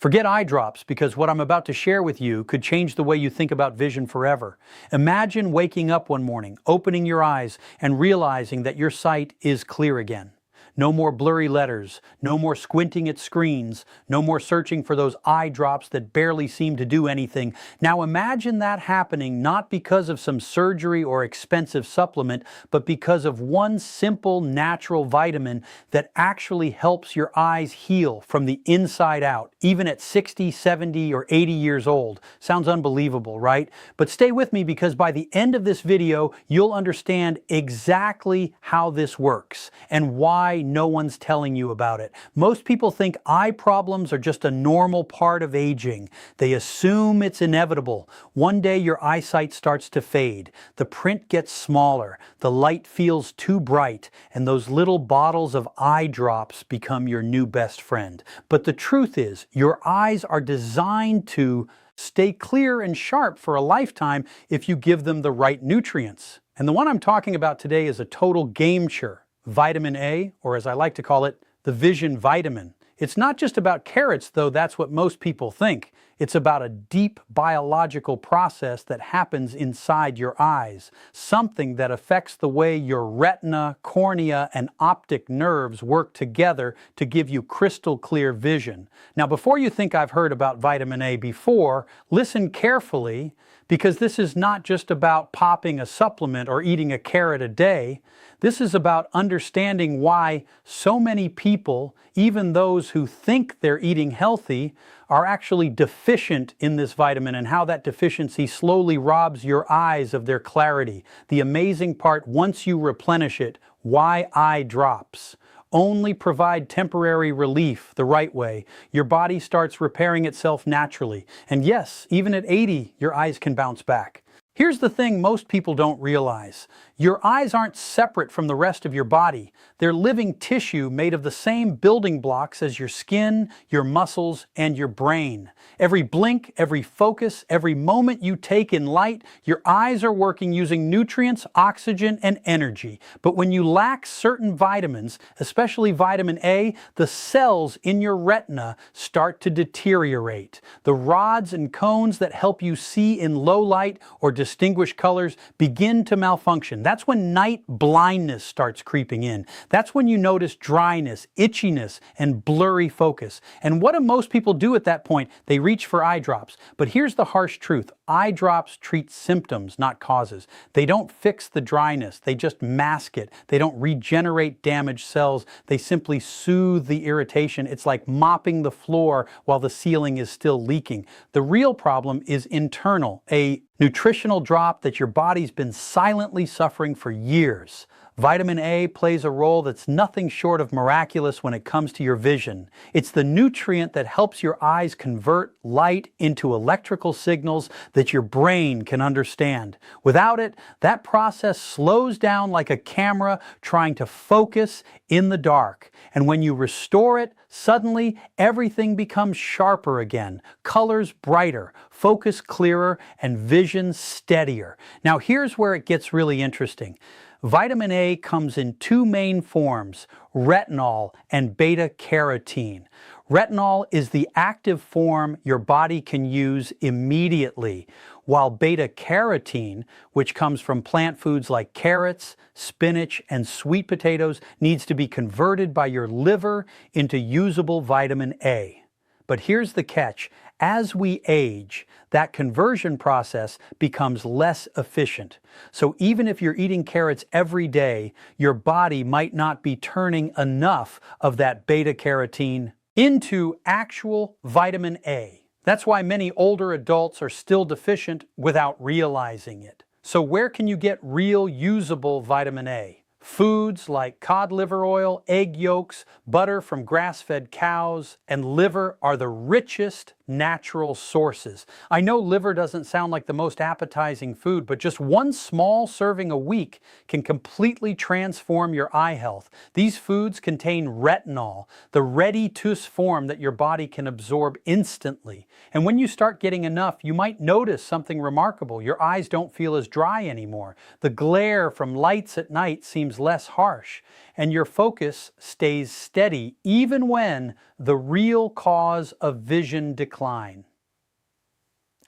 Forget eye drops, because what I'm about to share with you could change the way you think about vision forever. Imagine waking up one morning, opening your eyes, and realizing that your sight is clear again. No more blurry letters, no more squinting at screens, no more searching for those eye drops that barely seem to do anything. Now imagine that happening not because of some surgery or expensive supplement, but because of one simple natural vitamin that actually helps your eyes heal from the inside out, even at 60, 70, or 80 years old. Sounds unbelievable, right? But stay with me, because by the end of this video, you'll understand exactly how this works and why no one's telling you about it. Most people think eye problems are just a normal part of aging. They assume it's inevitable. One day your eyesight starts to fade, the print gets smaller, the light feels too bright, and those little bottles of eye drops become your new best friend. But the truth is, your eyes are designed to stay clear and sharp for a lifetime if you give them the right nutrients. And the one I'm talking about today is a total game-changer. Vitamin A, or as I like to call it, the vision vitamin. It's not just about carrots, though that's what most people think. It's about a deep biological process that happens inside your eyes, something that affects the way your retina, cornea, and optic nerves work together to give you crystal clear vision. Now, before you think I've heard about vitamin A before, listen carefully, because this is not just about popping a supplement or eating a carrot a day. This is about understanding why so many people, even those who think they're eating healthy, are actually deficient in this vitamin, and how that deficiency slowly robs your eyes of their clarity. The amazing part, once you replenish it, why eye drops only provide temporary relief the right way. Your body starts repairing itself naturally. And yes, even at 80, your eyes can bounce back. Here's the thing most people don't realize. Your eyes aren't separate from the rest of your body. They're living tissue made of the same building blocks as your skin, your muscles, and your brain. Every blink, every focus, every moment you take in light, your eyes are working using nutrients, oxygen, and energy. But when you lack certain vitamins, especially vitamin A, the cells in your retina start to deteriorate. The rods and cones that help you see in low light or distinguish colors begin to malfunction. That's when night blindness starts creeping in. That's when you notice dryness, itchiness, and blurry focus. And what do most people do at that point? They reach for eye drops. But here's the harsh truth. Eye drops treat symptoms, not causes. They don't fix the dryness. They just mask it. They don't regenerate damaged cells. They simply soothe the irritation. It's like mopping the floor while the ceiling is still leaking. The real problem is internal, a nutritional drop that your body's been silently suffering for years. Vitamin A plays a role that's nothing short of miraculous when it comes to your vision. It's the nutrient that helps your eyes convert light into electrical signals that your brain can understand. Without it, that process slows down like a camera trying to focus in the dark. And when you restore it, suddenly everything becomes sharper again, colors brighter, focus clearer, and vision steadier. Now here's where it gets really interesting. Vitamin A comes in two main forms, retinol and beta-carotene. Retinol is the active form your body can use immediately, while beta-carotene, which comes from plant foods like carrots, spinach, and sweet potatoes, needs to be converted by your liver into usable vitamin A. But here's the catch. As we age, that conversion process becomes less efficient. So even if you're eating carrots every day, your body might not be turning enough of that beta-carotene into actual vitamin A. That's why many older adults are still deficient without realizing it. So where can you get real usable vitamin A? Foods like cod liver oil, egg yolks, butter from grass-fed cows, and liver are the richest natural sources. I know liver doesn't sound like the most appetizing food, but just one small serving a week can completely transform your eye health. These foods contain retinol, the ready-to-use form that your body can absorb instantly. And when you start getting enough, you might notice something remarkable. Your eyes don't feel as dry anymore. The glare from lights at night seems less harsh. and your focus stays steady even when the real cause of vision decline.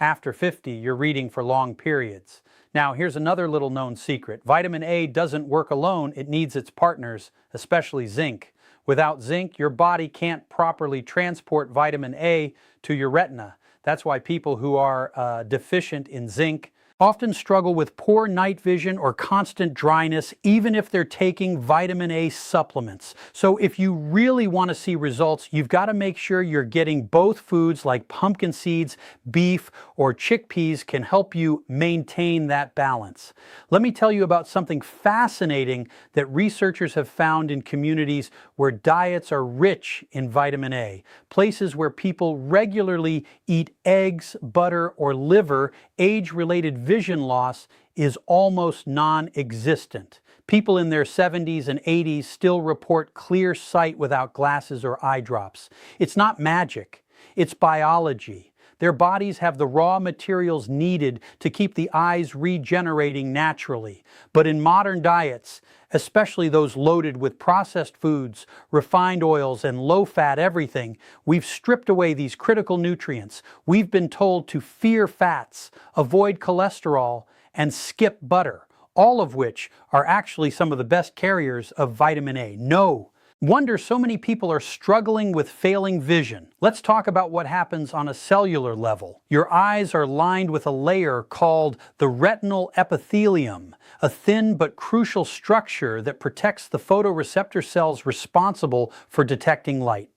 After 50, you're reading for long periods. Now, here's another little known secret. Vitamin A doesn't work alone, it needs its partners, especially zinc. Without zinc, your body can't properly transport vitamin A to your retina. That's why people who are deficient in zinc often struggle with poor night vision or constant dryness, even if they're taking vitamin A supplements. So if you really want to see results, you've got to make sure you're getting both foods like pumpkin seeds, beef, or chickpeas can help you maintain that balance. Let me tell you about something fascinating that researchers have found in communities where diets are rich in vitamin A, places where people regularly eat eggs, butter, or liver. Age-related vision loss is almost non-existent. People in their 70s and 80s still report clear sight without glasses or eye drops. It's not magic, it's biology. Their bodies have the raw materials needed to keep the eyes regenerating naturally. But in modern diets, especially those loaded with processed foods, refined oils, and low-fat everything, we've stripped away these critical nutrients. We've been told to fear fats, avoid cholesterol, and skip butter, all of which are actually some of the best carriers of vitamin A. No wonder so many people are struggling with failing vision. Let's talk about what happens on a cellular level. Your eyes are lined with a layer called the retinal epithelium, a thin but crucial structure that protects the photoreceptor cells responsible for detecting light.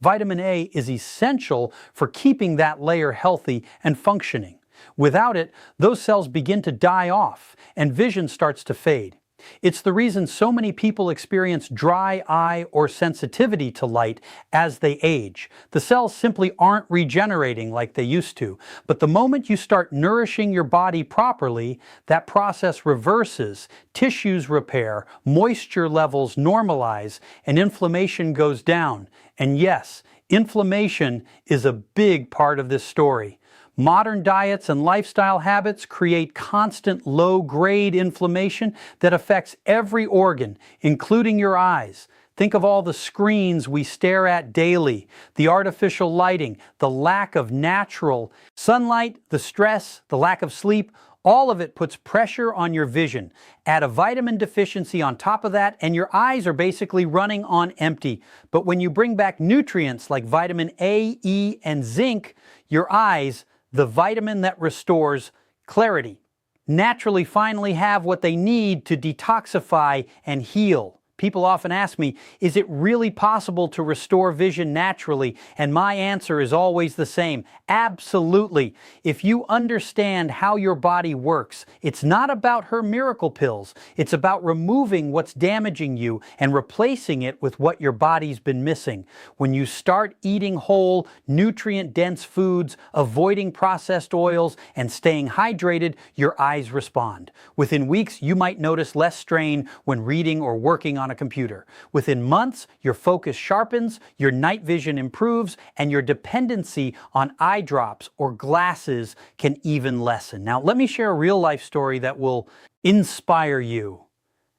Vitamin A is essential for keeping that layer healthy and functioning. Without it, those cells begin to die off and vision starts to fade. It's the reason so many people experience dry eye or sensitivity to light as they age. The cells simply aren't regenerating like they used to. But the moment you start nourishing your body properly, that process reverses, tissues repair, moisture levels normalize, and inflammation goes down. And yes, inflammation is a big part of this story. Modern diets and lifestyle habits create constant low-grade inflammation that affects every organ, including your eyes. Think of all the screens we stare at daily, the artificial lighting, the lack of natural sunlight, the stress, the lack of sleep. All of it puts pressure on your vision. Add a vitamin deficiency on top of that, and your eyes are basically running on empty. But when you bring back nutrients like vitamin A, E, and zinc, your eyes, the vitamin that restores clarity, naturally finally have what they need to detoxify and heal. People often ask me, is it really possible to restore vision naturally? And my answer is always the same. Absolutely. If you understand how your body works, it's not about her miracle pills. It's about removing what's damaging you and replacing it with what your body's been missing. When you start eating whole, nutrient-dense foods, avoiding processed oils, and staying hydrated, your eyes respond. Within weeks, you might notice less strain when reading or working on a computer. Within months, your focus sharpens, your night vision improves, and your dependency on eye drops or glasses can even lessen. Now, let me share a real-life story that will inspire you.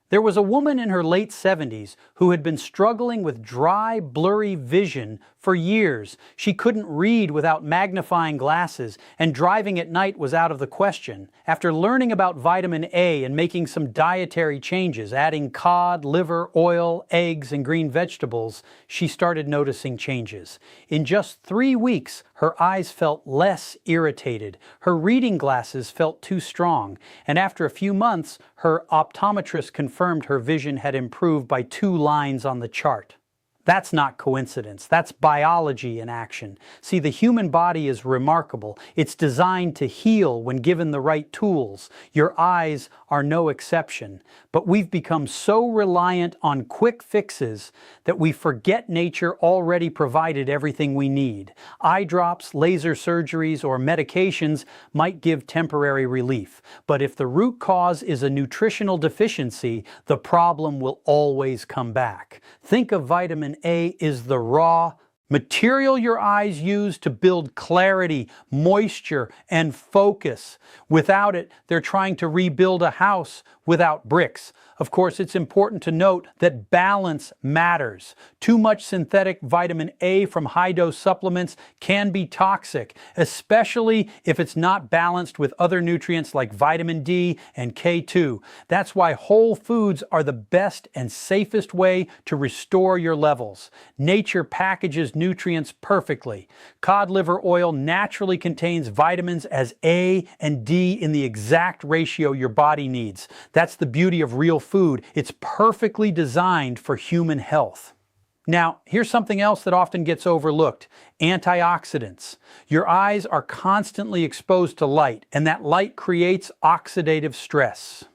There was a woman in her late 70s who had been struggling with dry, blurry vision for years. She couldn't read without magnifying glasses, and driving at night was out of the question. After learning about vitamin A and making some dietary changes, adding cod, liver, oil, eggs, and green vegetables, she started noticing changes. In just 3 weeks, her eyes felt less irritated. Her reading glasses felt too strong. And after a few months, her optometrist confirmed her vision had improved by 2 lines on the chart. That's not coincidence. That's biology in action. See, the human body is remarkable. It's designed to heal when given the right tools. Your eyes are no exception. But we've become so reliant on quick fixes that we forget nature already provided everything we need. Eye drops, laser surgeries, or medications might give temporary relief. But if the root cause is a nutritional deficiency, the problem will always come back. Think of vitamin A is the raw material your eyes use to build clarity, moisture, and focus. Without it, they're trying to rebuild a house without bricks. Of course, it's important to note that balance matters. Too much synthetic vitamin A from high-dose supplements can be toxic, especially if it's not balanced with other nutrients like vitamin D and K2. That's why whole foods are the best and safest way to restore your levels. Nature packages nutrients perfectly. Cod liver oil naturally contains vitamins as A and D in the exact ratio your body needs. That's the beauty of real food. It's perfectly designed for human health. Now, here's something else that often gets overlooked: antioxidants. Your eyes are constantly exposed to light, and that light creates oxidative stress.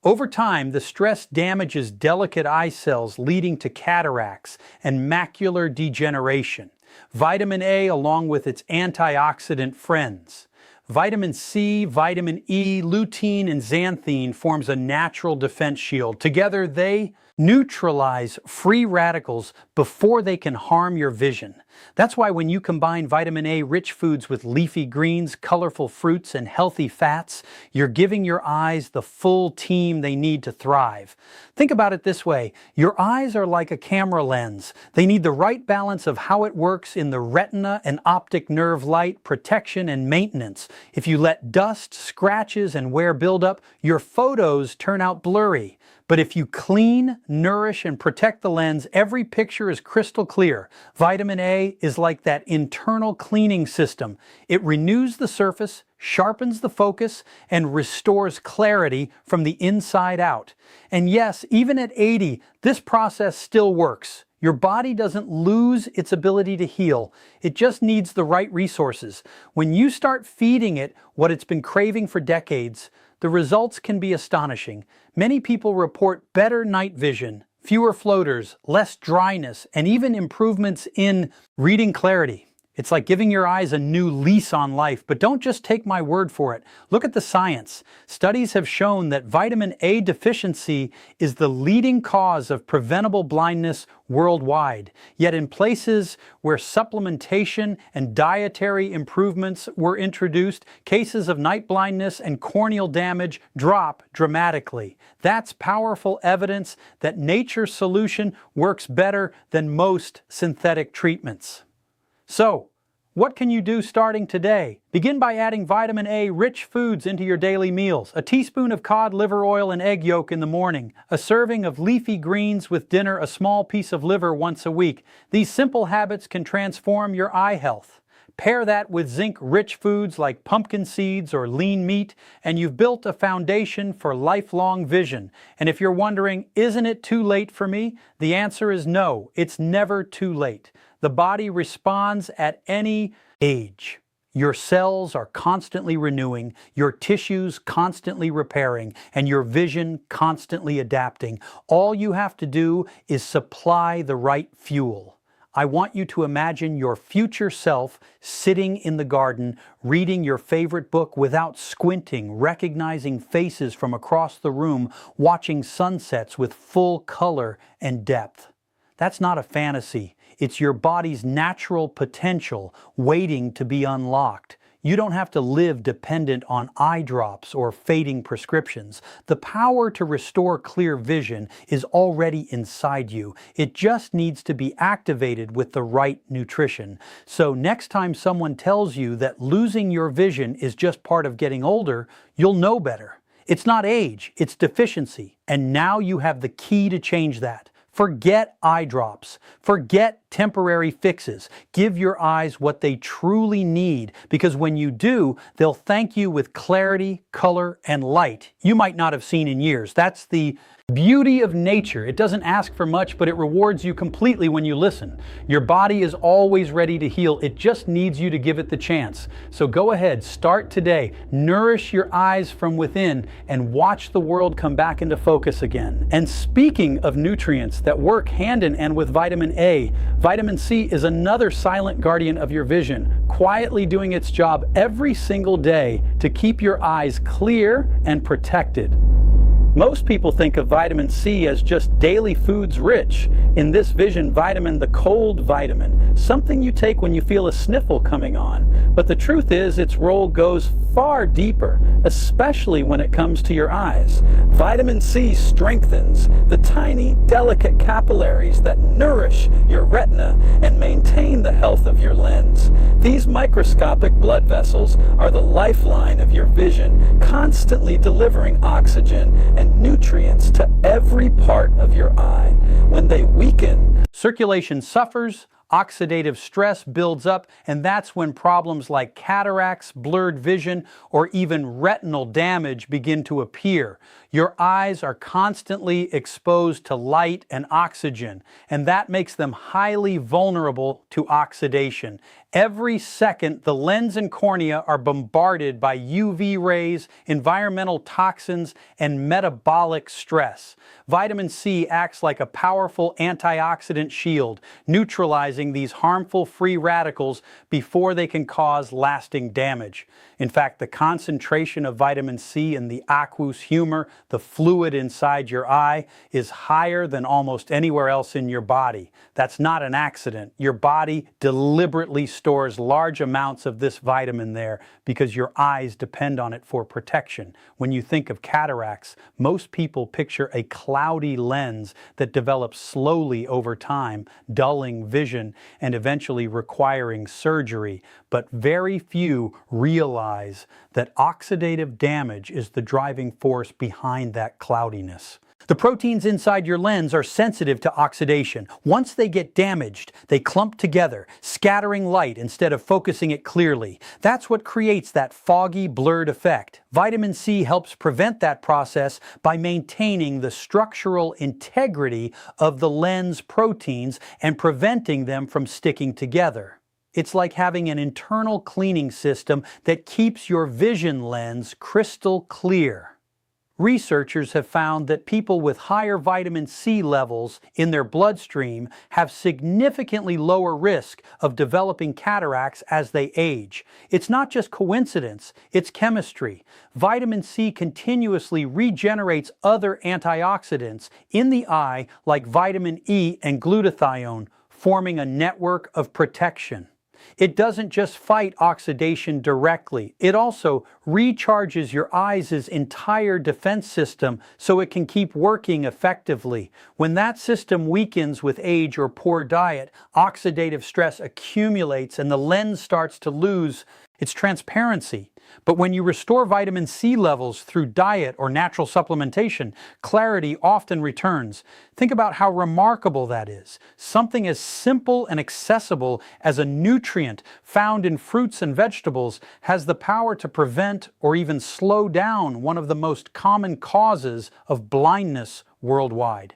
Over time, the stress damages delicate eye cells, leading to cataracts and macular degeneration. Vitamin A, along with its antioxidant friends, vitamin C, vitamin E, lutein, and xanthine, forms a natural defense shield. Together, they neutralize free radicals before they can harm your vision. That's why when you combine vitamin A-rich foods with leafy greens, colorful fruits, and healthy fats, you're giving your eyes the full team they need to thrive. Think about it this way: your eyes are like a camera lens. They need the right balance of how it works in the retina and optic nerve light, protection, and maintenance. If you let dust, scratches, and wear build up, your photos turn out blurry. But if you clean, nourish, and protect the lens, every picture is crystal clear. Vitamin A is like that internal cleaning system. It renews the surface, sharpens the focus, and restores clarity from the inside out. And yes, even at 80, this process still works. Your body doesn't lose its ability to heal. It just needs the right resources. When you start feeding it what it's been craving for decades, the results can be astonishing. Many people report better night vision, fewer floaters, less dryness, and even improvements in reading clarity. It's like giving your eyes a new lease on life, but don't just take my word for it. Look at the science. Studies have shown that vitamin A deficiency is the leading cause of preventable blindness worldwide. Yet in places where supplementation and dietary improvements were introduced, cases of night blindness and corneal damage drop dramatically. That's powerful evidence that nature's solution works better than most synthetic treatments. So, what can you do starting today? Begin by adding vitamin A-rich foods into your daily meals. A teaspoon of cod liver oil and egg yolk in the morning. A serving of leafy greens with dinner, a small piece of liver once a week. These simple habits can transform your eye health. Pair that with zinc-rich foods like pumpkin seeds or lean meat, and you've built a foundation for lifelong vision. And if you're wondering, isn't it too late for me? The answer is no, it's never too late. The body responds at any age. Your cells are constantly renewing, your tissues constantly repairing, and your vision constantly adapting. All you have to do is supply the right fuel. I want you to imagine your future self sitting in the garden, reading your favorite book without squinting, recognizing faces from across the room, watching sunsets with full color and depth. That's not a fantasy. It's your body's natural potential waiting to be unlocked. You don't have to live dependent on eye drops or fading prescriptions. The power to restore clear vision is already inside you. It just needs to be activated with the right nutrition. So next time someone tells you that losing your vision is just part of getting older, you'll know better. It's not age, it's deficiency. And now you have the key to change that. Forget eye drops. Forget temporary fixes. Give your eyes what they truly need, because when you do, they'll thank you with clarity, color, and light you might not have seen in years. That's the beauty of nature. It doesn't ask for much, but it rewards you completely when you listen. Your body is always ready to heal. It just needs you to give it the chance. So go ahead, start today. Nourish your eyes from within and watch the world come back into focus again. And speaking of nutrients that work hand in hand with vitamin A, vitamin C is another silent guardian of your vision, quietly doing its job every single day to keep your eyes clear and protected. Most people think of vitamin C as just daily foods rich in this vision vitamin, the cold vitamin, something you take when you feel a sniffle coming on. But the truth is its role goes far deeper, especially when it comes to your eyes. Vitamin C strengthens the tiny, delicate capillaries that nourish your retina and maintain the health of your lens. These microscopic blood vessels are the lifeline of your vision, constantly delivering oxygen and nutrients to every part of your eye. When they weaken, circulation suffers, oxidative stress builds up, and that's when problems like cataracts, blurred vision, or even retinal damage begin to appear. Your eyes are constantly exposed to light and oxygen, and that makes them highly vulnerable to oxidation. Every second, the lens and cornea are bombarded by UV rays, environmental toxins, and metabolic stress. Vitamin C acts like a powerful antioxidant shield, neutralizing these harmful free radicals before they can cause lasting damage. In fact, the concentration of vitamin C in the aqueous humor, the fluid inside your eye, is higher than almost anywhere else in your body. That's not an accident. Your body deliberately stores large amounts of this vitamin there because your eyes depend on it for protection. When you think of cataracts, most people picture a cloudy lens that develops slowly over time, dulling vision and eventually requiring surgery. But very few realize that oxidative damage is the driving force behind that cloudiness. The proteins inside your lens are sensitive to oxidation. Once they get damaged, they clump together, scattering light instead of focusing it clearly. That's what creates that foggy, blurred effect. Vitamin C helps prevent that process by maintaining the structural integrity of the lens proteins and preventing them from sticking together. It's like having an internal cleaning system that keeps your vision lens crystal clear. Researchers have found that people with higher vitamin C levels in their bloodstream have significantly lower risk of developing cataracts as they age. It's not just coincidence, it's chemistry. Vitamin C continuously regenerates other antioxidants in the eye like vitamin E and glutathione, forming a network of protection. It doesn't just fight oxidation directly, it also recharges your eyes' entire defense system so it can keep working effectively. When that system weakens with age or poor diet, oxidative stress accumulates and the lens starts to lose its transparency. But when you restore vitamin C levels through diet or natural supplementation, clarity often returns. Think about how remarkable that is. Something as simple and accessible as a nutrient found in fruits and vegetables has the power to prevent or even slow down one of the most common causes of blindness worldwide.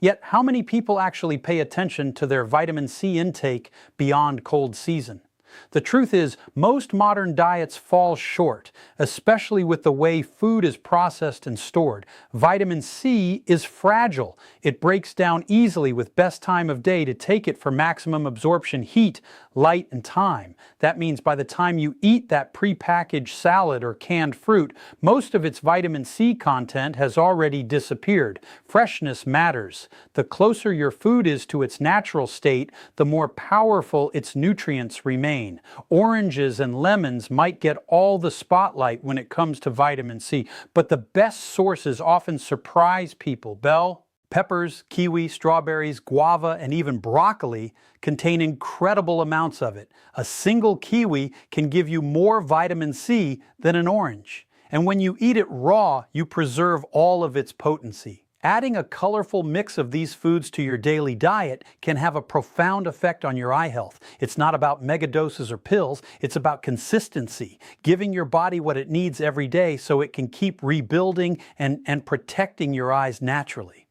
Yet, how many people actually pay attention to their vitamin C intake beyond cold season? The truth is, most modern diets fall short, especially with the way food is processed and stored. Vitamin C is fragile. It breaks down easily with best time of day to take it for maximum absorption heat, light, and time. That means by the time you eat that prepackaged salad or canned fruit, most of its vitamin C content has already disappeared. Freshness matters. The closer your food is to its natural state, the more powerful its nutrients remain. Oranges and lemons might get all the spotlight when it comes to vitamin C, but the best sources often surprise people. Bell peppers, kiwi, strawberries, guava, and even broccoli contain incredible amounts of it. A single kiwi can give you more vitamin C than an orange. And when you eat it raw, you preserve all of its potency. Adding a colorful mix of these foods to your daily diet can have a profound effect on your eye health. It's not about megadoses or pills, it's about consistency, giving your body what it needs every day so it can keep rebuilding and protecting your eyes naturally.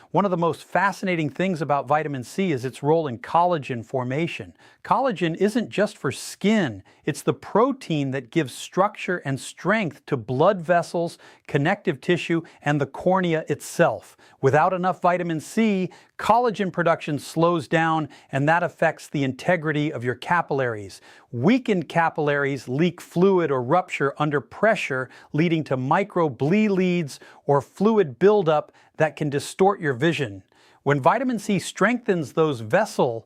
One of the most fascinating things about vitamin C is its role in collagen formation. Collagen isn't just for skin, it's the protein that gives structure and strength to blood vessels, connective tissue, and the cornea itself. Without enough vitamin C, Collagen production slows down, and that affects the integrity of your capillaries. Weakened capillaries leak fluid or rupture under pressure, leading to microbleeds or fluid buildup that can distort your vision. When vitamin C strengthens those vessels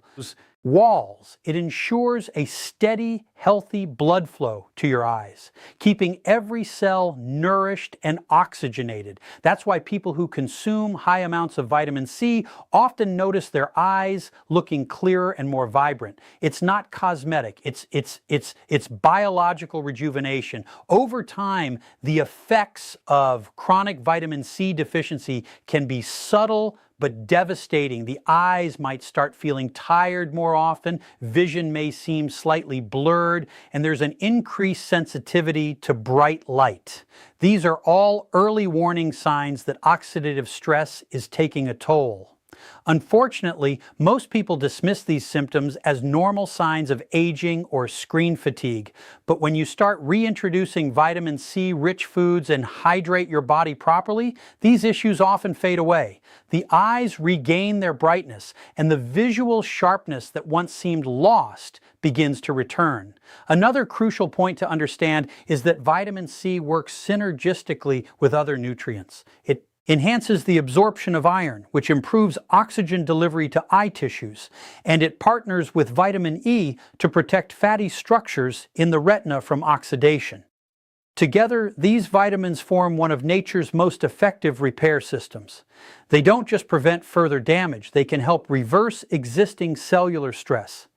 walls, it ensures a steady, healthy blood flow to your eyes, keeping every cell nourished and oxygenated. That's why people who consume high amounts of vitamin C often notice their eyes looking clearer and more vibrant. It's not cosmetic, it's biological rejuvenation. Over time, the effects of chronic vitamin C deficiency can be subtle but devastating. The eyes might start feeling tired more often, vision may seem slightly blurred, and there's an increased sensitivity to bright light. These are all early warning signs that oxidative stress is taking a toll. Unfortunately, most people dismiss these symptoms as normal signs of aging or screen fatigue. But when you start reintroducing vitamin C-rich foods and hydrate your body properly, these issues often fade away. The eyes regain their brightness, and the visual sharpness that once seemed lost begins to return. Another crucial point to understand is that vitamin C works synergistically with other nutrients. It enhances the absorption of iron, which improves oxygen delivery to eye tissues, and it partners with vitamin E to protect fatty structures in the retina from oxidation. Together, these vitamins form one of nature's most effective repair systems. They don't just prevent further damage, they can help reverse existing cellular stress.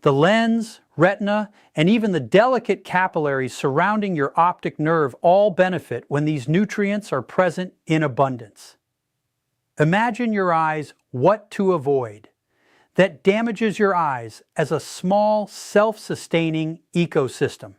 The lens, retina, and even the delicate capillaries surrounding your optic nerve all benefit when these nutrients are present in abundance. Imagine your eyes what to avoid that damages your eyes as a small, self-sustaining ecosystem.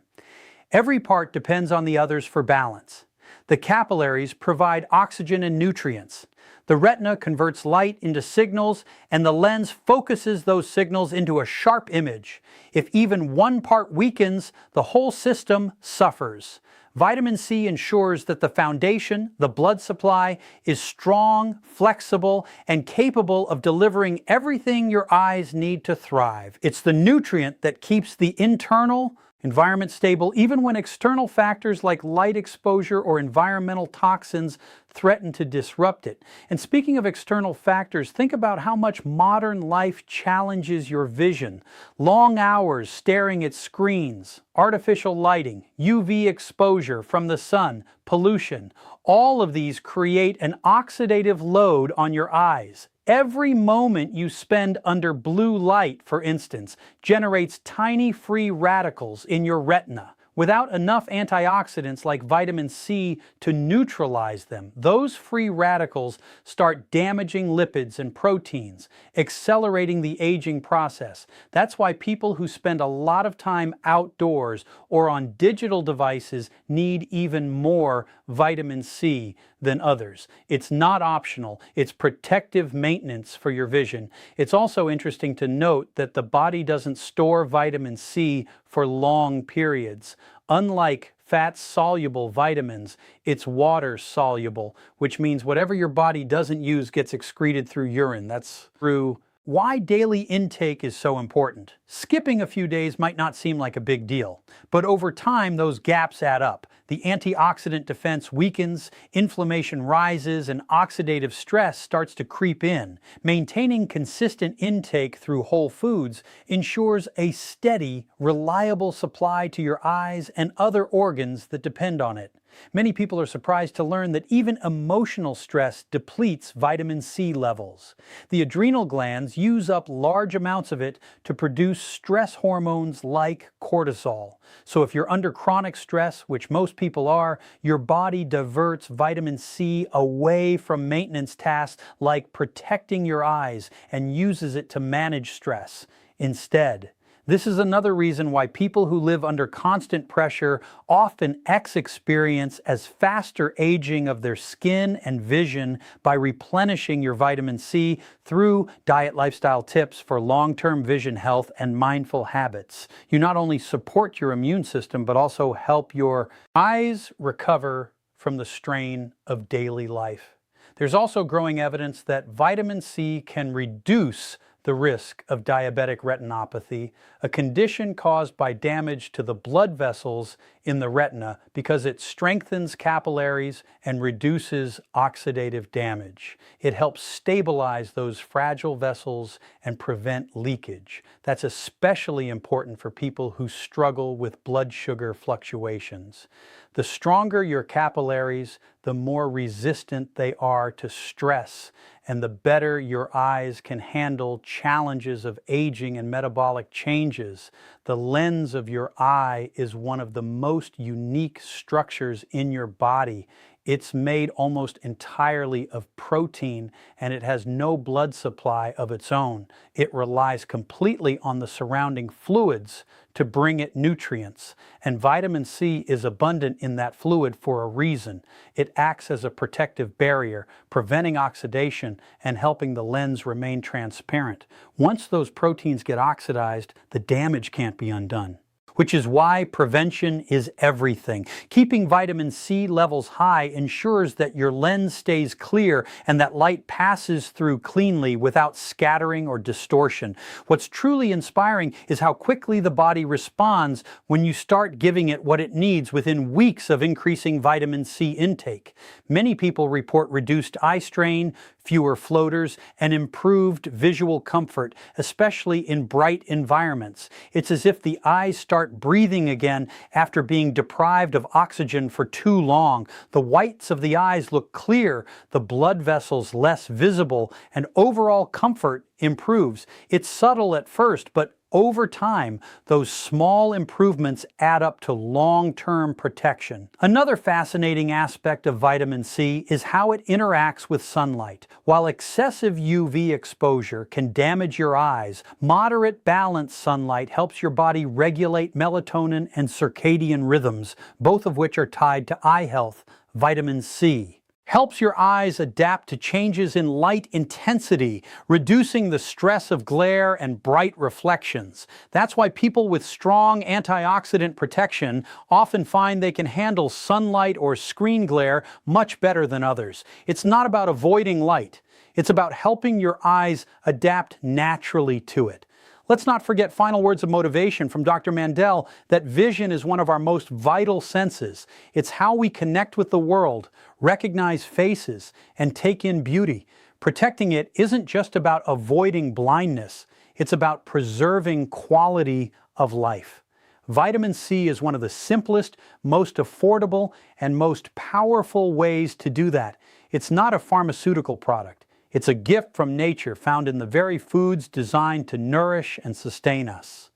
Every part depends on the others for balance. The capillaries provide oxygen and nutrients. The retina converts light into signals, and the lens focuses those signals into a sharp image. If even one part weakens, the whole system suffers. Vitamin C ensures that the foundation, the blood supply, is strong, flexible, and capable of delivering everything your eyes need to thrive. It's the nutrient that keeps the internal environment stable, even when external factors like light exposure or environmental toxins threaten to disrupt it. And speaking of external factors, think about how much modern life challenges your vision. Long hours staring at screens, artificial lighting, UV exposure from the sun, pollution, all of these create an oxidative load on your eyes. Every moment you spend under blue light, for instance, generates tiny free radicals in your retina. Without enough antioxidants like vitamin C to neutralize them, those free radicals start damaging lipids and proteins, accelerating the aging process. That's why people who spend a lot of time outdoors or on digital devices need even more vitamin C than others. It's not optional. It's protective maintenance for your vision. It's also interesting to note that the body doesn't store vitamin C for long periods. Unlike fat-soluble vitamins, it's water-soluble, which means whatever your body doesn't use gets excreted through urine. That's through why daily intake is so important. Skipping a few days might not seem like a big deal, but over time those gaps add up. The antioxidant defense weakens, inflammation rises, and oxidative stress starts to creep in. Maintaining consistent intake through whole foods ensures a steady, reliable supply to your eyes and other organs that depend on it. Many people are surprised to learn that even emotional stress depletes vitamin C levels. The adrenal glands use up large amounts of it to produce stress hormones like cortisol. So if you're under chronic stress, which most people are, your body diverts vitamin C away from maintenance tasks like protecting your eyes and uses it to manage stress instead. This is another reason why people who live under constant pressure often experience as faster aging of their skin and vision by replenishing your vitamin C through diet lifestyle tips for long-term vision health and mindful habits. You not only support your immune system, but also help your eyes recover from the strain of daily life. There's also growing evidence that vitamin C can reduce the risk of diabetic retinopathy, a condition caused by damage to the blood vessels in the retina because it strengthens capillaries and reduces oxidative damage. It helps stabilize those fragile vessels and prevent leakage. That's especially important for people who struggle with blood sugar fluctuations. The stronger your capillaries, the more resistant they are to stress, and the better your eyes can handle challenges of aging and metabolic changes. The lens of your eye is one of the most unique structures in your body. It's made almost entirely of protein, and it has no blood supply of its own. It relies completely on the surrounding fluids to bring it nutrients, and vitamin C is abundant in that fluid for a reason. It acts as a protective barrier, preventing oxidation and helping the lens remain transparent. Once those proteins get oxidized, the damage can't be undone. Which is why prevention is everything. Keeping vitamin C levels high ensures that your lens stays clear and that light passes through cleanly without scattering or distortion. What's truly inspiring is how quickly the body responds when you start giving it what it needs within weeks of increasing vitamin C intake. Many people report reduced eye strain, fewer floaters, and improved visual comfort, especially in bright environments. It's as if the eyes start breathing again after being deprived of oxygen for too long. The whites of the eyes look clear, the blood vessels less visible, and overall comfort improves. It's subtle at first, but over time, those small improvements add up to long-term protection. Another fascinating aspect of vitamin C is how it interacts with sunlight. While excessive UV exposure can damage your eyes, moderate balanced sunlight helps your body regulate melatonin and circadian rhythms, both of which are tied to eye health. Vitamin C helps your eyes adapt to changes in light intensity, reducing the stress of glare and bright reflections. That's why people with strong antioxidant protection often find they can handle sunlight or screen glare much better than others. It's not about avoiding light. It's about helping your eyes adapt naturally to it. Let's not forget final words of motivation from Dr. Mandell that vision is one of our most vital senses. It's how we connect with the world, recognize faces, and take in beauty. Protecting it isn't just about avoiding blindness, it's about preserving quality of life. Vitamin C is one of the simplest, most affordable, and most powerful ways to do that. It's not a pharmaceutical product. It's a gift from nature found in the very foods designed to nourish and sustain us.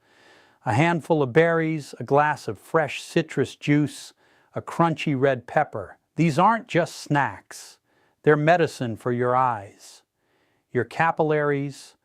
A handful of berries, a glass of fresh citrus juice, a crunchy red pepper. These aren't just snacks. They're medicine for your eyes, your capillaries,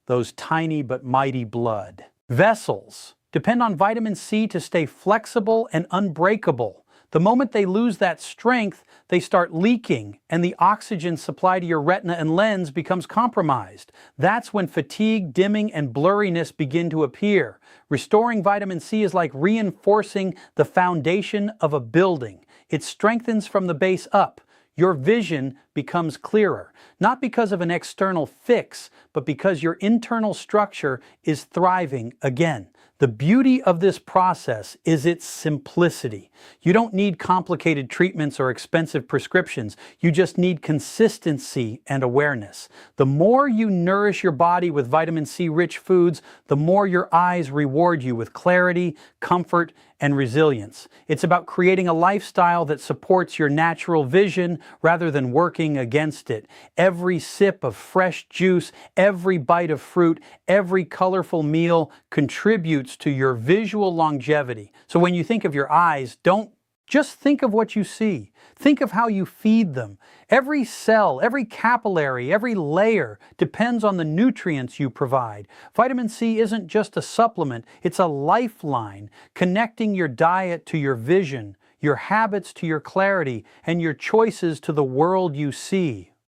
those tiny but mighty blood vessels depend on vitamin C to stay flexible and unbreakable. The moment they lose that strength, they start leaking, and the oxygen supply to your retina and lens becomes compromised. That's when fatigue, dimming, and blurriness begin to appear. Restoring vitamin C is like reinforcing the foundation of a building. It strengthens from the base up. Your vision becomes clearer, not because of an external fix, but because your internal structure is thriving again. The beauty of this process is its simplicity. You don't need complicated treatments or expensive prescriptions. You just need consistency and awareness. The more you nourish your body with vitamin C-rich foods, the more your eyes reward you with clarity, comfort, and resilience. It's about creating a lifestyle that supports your natural vision rather than working against it. Every sip of fresh juice, every bite of fruit, every colorful meal contributes to your visual longevity. So when you think of your eyes, don't just think of what you see. Think of how you feed them. Every cell, every capillary, every layer depends on the nutrients you provide. Vitamin C isn't just a supplement, it's a lifeline, connecting your diet to your vision, your habits to your clarity, and your choices to the world you see.